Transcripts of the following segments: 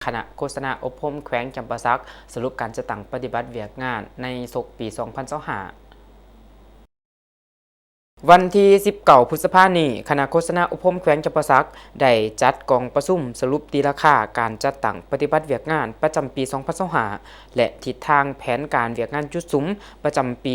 คณะโฆษณาอบรมแขวงจำปาสักสรุปการจัดตั้งปฏิบัติเวียกงานในศกปี 2025วันที่19พฤษภาคมนี้คณะโฆษณาอบรมแขวงจำปาสักได้จัดกองประชุมสรุปตีราคาการจัดตั้งปฏิบัติเวียกงานประจำปี 2025และทิศทางแผนการเวียกงานจุดสุมประจำปี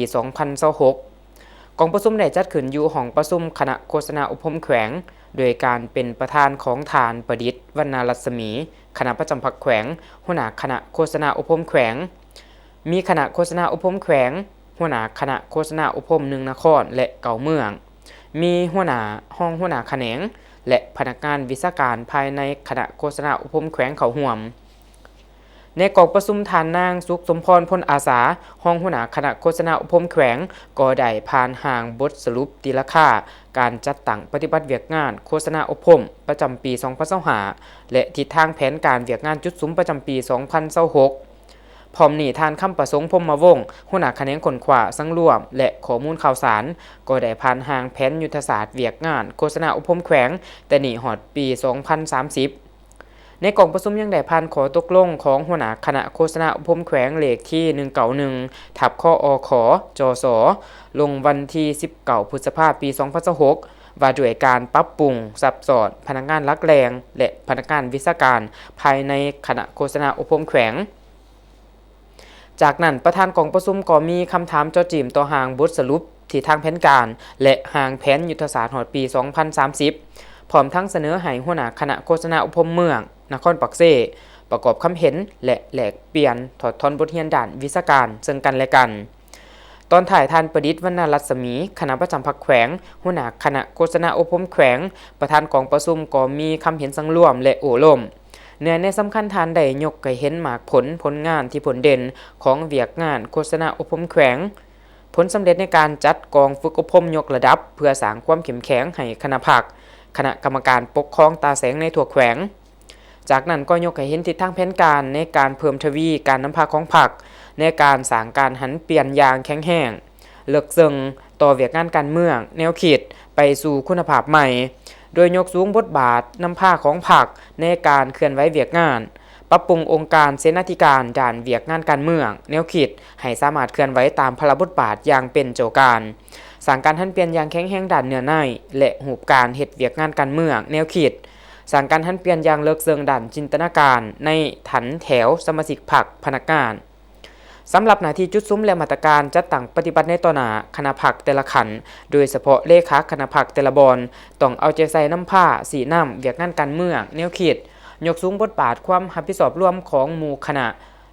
2026กองประชุมได้จัดขึ้นอยู่ห้องประชุมคณะโฆษณาอบรมแขวงโดยการเป็นประธานของฐานประดิษฐ์วรรณรัศมีคณะประจำพรรคแขวงหัวหน้าคณะโฆษณาอบรมแขวงมีคณะโฆษณาอบรมแขวงหัวหน้าคณะโฆษณาอบรม1นครและเก่าเมืองมีหัวหน้าห้องหัวหน้าแขนงและพนักงานวิชาการภายในคณะโฆษณาอบรมแขวงเขาห่วมในกองประชุมทานนางสุขสมพรพลอาสาห้องหัวหน้าคณะโฆษณาอบรมแขวงก็ได้ผ่านห่างบทสรุปตีราคาการจัดตั้งปฏิบัติเวียกงานโฆษณาอบรมประจำปี 2025และทิศทางแผนการเวียกงานจุดสุมประจำปี 2026พร้อมนี้ทานคำประสงค์พรหมวงศ์หัวหน้าแขนงขนขวาสังรวมและข้อมูลข่าวสารก็ได้ผ่านห่างแผนยุทธศาสตร์เวียกงานโฆษณาอบรมแขวงแต่นี่ฮอดปี 2030ในกองประชุมยังได้ผ่านขอตกลงของหัวหน้าคณะโฆษณาอบรมแขวงเลขที่191ทับข้ออขจสลงวันที่19พฤษภาคมปี 2026ว่าด้วยการปรับปรุงสับสอดพนักงานลักแรงและพนักงานวิชาการภายในคณะโฆษณาอบรมแขวงจากนั้นประธานกองประชุมก็มีคำถามจ่อจิ้มต่อห่างบทสรุปที่ทางแผนการและห่างแผนยุทธศาสตร์หอดปี 2030พร้อมทั้งเสนอให้หัวหน้าคณะโฆษณาอบรมเมืองนครปักเซ่ประกอบคำเห็นและแลกเปลี่ยนถอดทอนบทเรียนด้านวิชาการซึ่งกันและกันตอนถ่ายทานประดิษฐ์วรรณรัศมีคณะประจำพรรคแขวงหัวหน้าคณะโฆษณาอบรมแขวงประธานกองประชุมก็มีคำเห็นสังร่วมและโอ้ล้มเนื้อในสำคัญทานได้ยกให้เห็นหมากผลงานที่ผลเด่นของเวียกงานโฆษณาอบรมแขวงผลสำเร็จในการจัดกองฝึกอบรมยกระดับเพื่อสร้างความเข้มแข็งให้คณะภาคคณะกรรมการปกครองตาแสงในทั่วแขวงจากนั้นก็ยกให้เห็นทิศทางแผนการในการเพิ่มทวีการนำพาของพรรคในการสร้างการหันเปลี่ยนอย่างแข็งแรงเลิกซึ่งต่อเวียกงานการเมืองแนวคิดไปสู่คุณภาพใหม่โดยยกสูงบทบาทนำพาของพรรคในการเคลื่อนไหวเวียกงานปรับปรุงองค์การเสนาธิการด้านเวียกงานการเมืองแนวคิดให้สามารถเคลื่อนไหวตามพระบทบาทอย่างเป็นโจการสร้างการหันเปลี่ยนอย่างแข็งแรงด้านเนื้อในและหูปการเฮ็ดเวียกงานการเมืองแนวคิดสร้างการหันเปลี่ยนอย่างเลิกเซิงด้านจินตนาการในถันแถวสมาชิกพรรคพนักงานสำหรับหน้าที่จุดซุ้มและมาตรการจัดตั้งปฏิบัติในต่อหน้าคณะพรรคแต่ละขันโดยเฉพาะเลขาคณะพรรคแต่ละบอนต้องเอาใจใส่น้ำผ้าสีน้ำเวียกงานการเมืองแนวคิดยกสูงบทบาทความรับผิดชอบร่วมของหมู่คณะ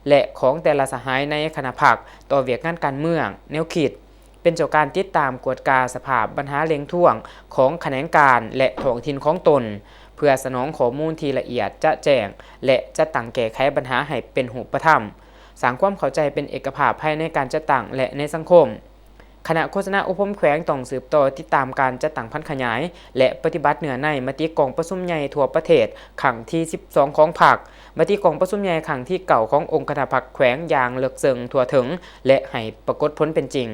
และของแต่ละสหายในคณะพรรคต่อเวียกงานการเมืองแนวคิดเป็นเจ้าการติดตามกวดกาสภาพปัญหาเร่งท่วงของแขนงการและท้องถิ่นของตนเพื่อสนองข้อมูลที่ละเอียดจะแจ้งและจะตั้งแก้ไขปัญหาให้เป็นรูปธรรมสร้างความเข้าใจเป็นเอกภาพภายในการจัดตั้งและในสังคมคณะโฆษณาอบรมแขวงต้องสืบต่อติดตามการจัดตั้งพันขยายและปฏิบัติเนื้อในมติกองประชุมใหญ่ทั่วประเทศครั้งที่12ของพรรคมติกองประชุมใหญ่ครั้งที่9ขององค์คณะพรรคแขวงอย่างเลิกเซิงทั่วถึงและให้ปรากฏผลเป็นจริง